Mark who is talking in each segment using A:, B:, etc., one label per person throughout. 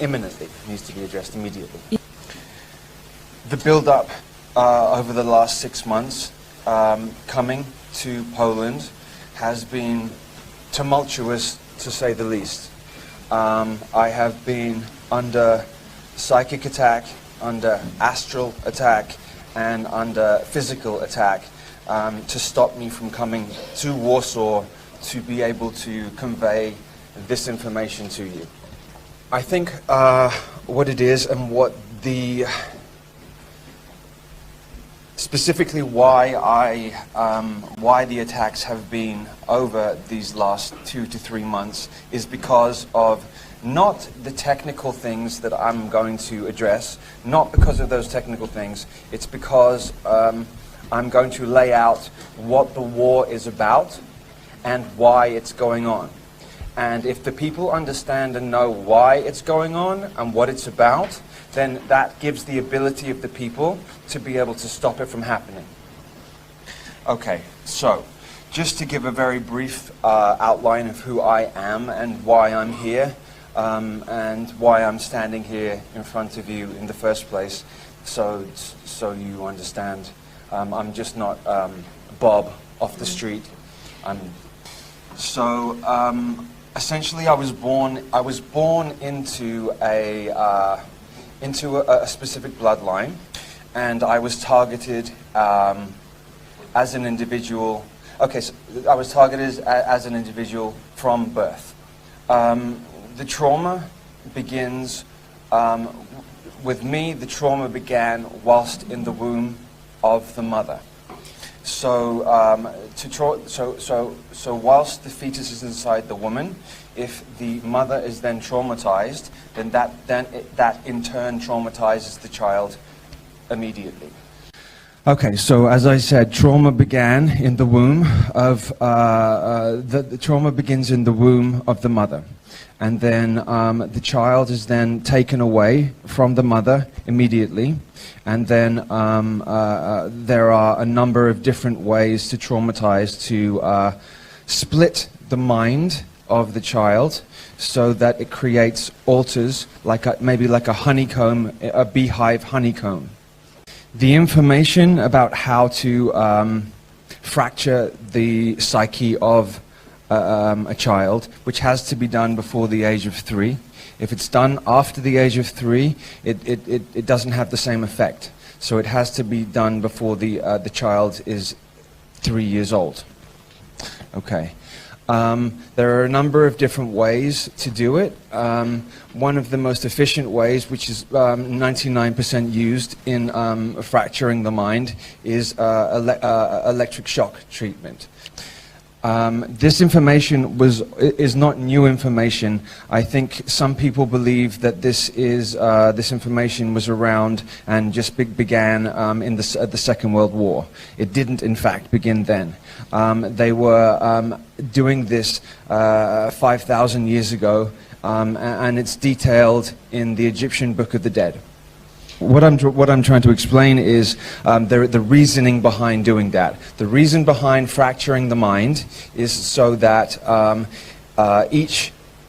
A: imminently, needs to be addressed immediately. The build-up over the last 6 months coming to Poland has been tumultuous, to say the least. I have been under psychic attack, under astral attack, and under physical attack to stop me from coming to Warsaw to be able to convey this information to you. I think what it is and what the specifically why the attacks have been over these last 2 to 3 months is because of not the technical things that I'm going to address, not because of those technical things. It's because I'm going to lay out what the war is about and why it's going on. And if the people understand and know why it's going on and what it's about, then that gives the ability of the people to be able to stop it from happening. Okay, so just to give a very brief outline of who I am and why I'm here, and why I'm standing here in front of you in the first place, so you understand. I'm just not Bob off the street. Essentially, I was born into a specific bloodline, and I was targeted as an individual. Okay, so I was targeted as an individual from birth. The trauma begins with me. The trauma began whilst in the womb of the mother. So, whilst the fetus is inside the woman, if the mother is then traumatized, then that in turn traumatizes the child immediately. Okay, so as I said, trauma began in the womb of the trauma begins in the womb of the mother, and then the child is then taken away from the mother immediately, and then there are a number of different ways to traumatize, to split the mind of the child so that it creates alters, maybe like a honeycomb, a beehive honeycomb. The information about how to fracture the psyche of a child, which has to be done before the age of 3. If it's done after the age of 3, it doesn't have the same effect. So it has to be done before the child is 3 years old. Okay. There are a number of different ways to do it. One of the most efficient ways, which is 99% used in fracturing the mind, is electric shock treatment. This information is not new information. I think some people believe that this information was around and just began in the Second World War. It didn't, in fact, begin then. They were doing this 5,000 years ago, and it's detailed in the Egyptian Book of the Dead. What I'm trying to explain is the reasoning behind doing that. The reason behind fracturing the mind is so that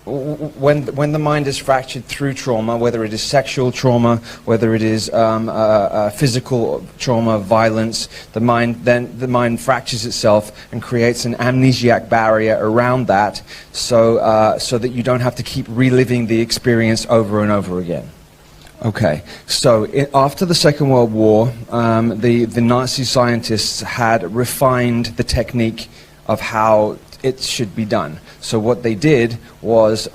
A: when the mind is fractured through trauma, whether it is sexual trauma, whether it is physical trauma, violence, the mind fractures itself and creates an amnesiac barrier around that, so that you don't have to keep reliving the experience over and over again. Okay, so after the Second World War, the Nazi scientists had refined the technique of how it should be done. So what they did was,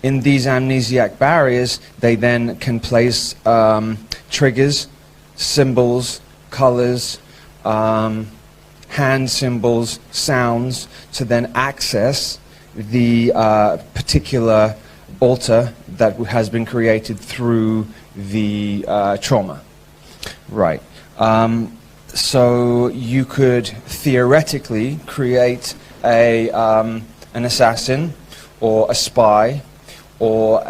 A: in these amnesiac barriers, they then can place triggers, symbols, colors, hand symbols, sounds, to then access the particular altar that has been created through the trauma. Right. So you could theoretically create an assassin or a spy or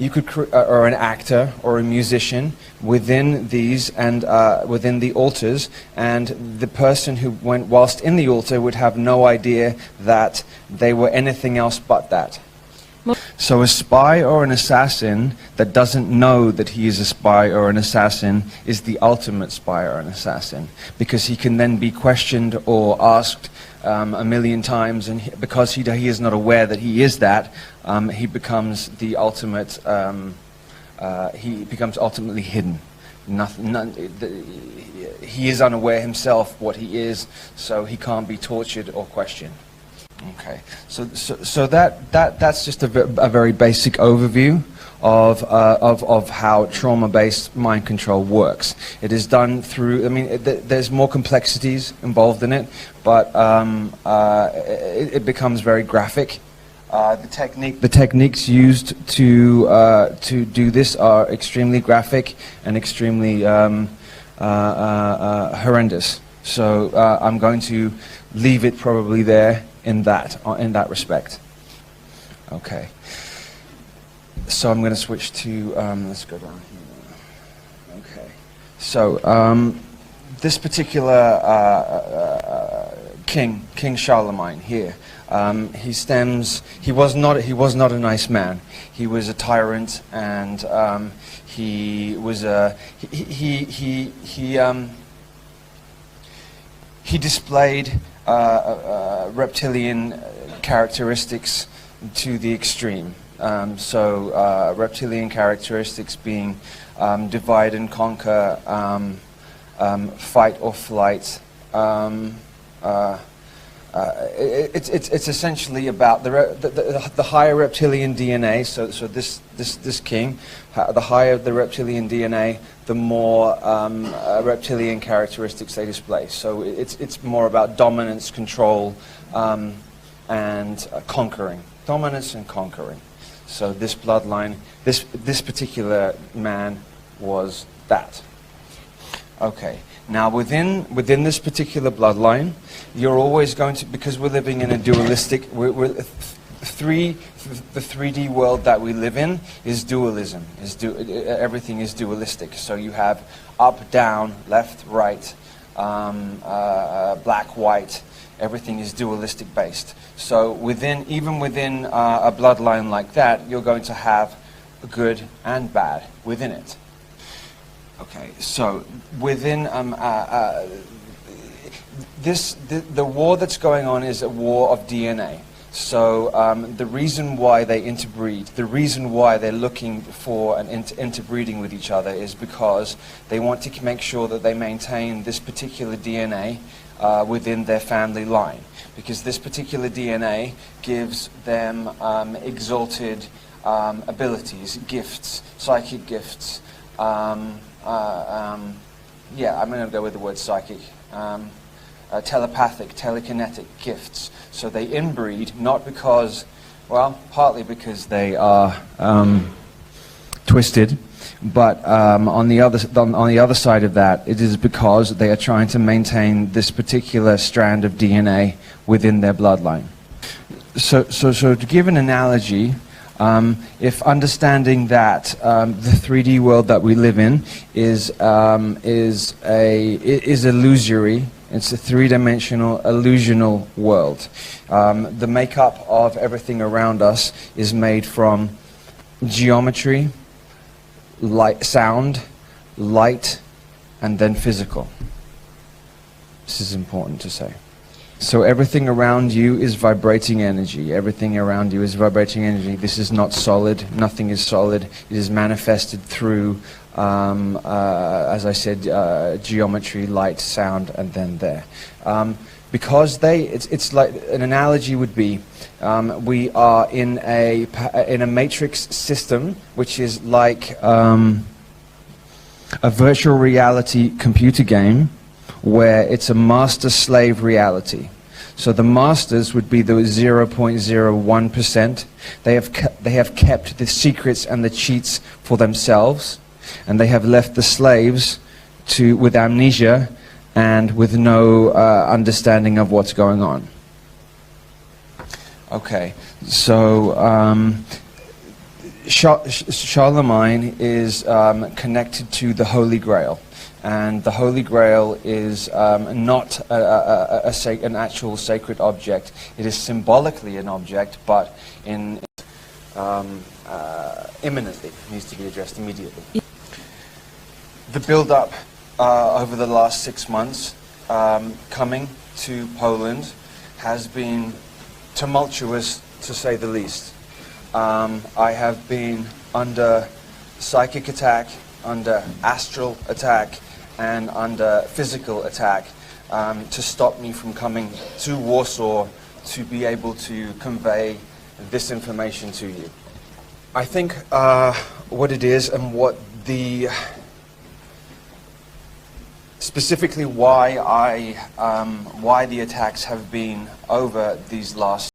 A: or an actor or a musician within these and within the altars, and the person who went whilst in the altar would have no idea that they were anything else but that. So a spy or an assassin that doesn't know that he is a spy or an assassin is the ultimate spy or an assassin, because he can then be questioned or asked a million times, and because he is not aware that he is that, he becomes the ultimate, he becomes ultimately hidden. He is unaware himself what he is, so he can't be tortured or questioned. Okay, so that's just a very basic overview of how trauma-based mind control works. It is done through, I mean, there's more complexities involved in it, but it becomes very graphic. The techniques used to do this are extremely graphic and extremely horrendous. So I'm going to leave it probably there in that respect. Okay. So I'm going to switch to, let's go down here. Okay. So this particular King Charlemagne here, he was not a nice man. He was a tyrant, and he displayed reptilian characteristics to the extreme. Reptilian characteristics being divide and conquer, fight or flight. It's essentially about the higher reptilian DNA. So this king, the higher the reptilian DNA, the more reptilian characteristics they display. So it's more about dominance, control, and conquering. Dominance and conquering. So this bloodline, this particular man was that. Okay. Now within this particular bloodline, you're always going to, because we're living in a dualistic, the 3D world that we live in is dualism. Everything is dualistic. So you have up, down, left, right, black, white. Everything is dualistic based. So even within a bloodline like that, you're going to have good and bad within it. Okay, so within the war that's going on is a war of DNA. So the reason why they interbreed, the reason why they're looking for an interbreeding with each other is because they want to make sure that they maintain this particular DNA within their family line, because this particular DNA gives them exalted abilities, gifts, psychic gifts. Yeah, I'm going to go with the word psychic. Telepathic, telekinetic gifts. So they inbreed, not because, well, partly because they are twisted, but on the other side of that, it is because they are trying to maintain this particular strand of DNA within their bloodline. So to give an analogy, if understanding that the 3D world that we live in is illusory, it's a three-dimensional, illusional world. The makeup of everything around us is made from geometry, sound, light, and then physical. This is important to say. So everything around you is vibrating energy. Everything around you is vibrating energy. This is not solid. Nothing is solid. It is manifested through, as I said, geometry, light, sound, and then there. Because it's like an analogy would be, we are in a matrix system, which is like a virtual reality computer game, where it's a master-slave reality. So the masters would be the 0.01%. They have kept the secrets and the cheats for themselves, and they have left the slaves with amnesia and with no understanding of what's going on. Okay, so Charlemagne is connected to the Holy Grail. And the Holy Grail is not an actual sacred object. It is symbolically an object, but imminently, needs to be addressed immediately. The build-up over the last 6 months coming to Poland has been tumultuous, to say the least. I have been under psychic attack, under astral attack, and under physical attack to stop me from coming to Warsaw to be able to convey this information to you. I think what it is and what the specifically why the attacks have been over these last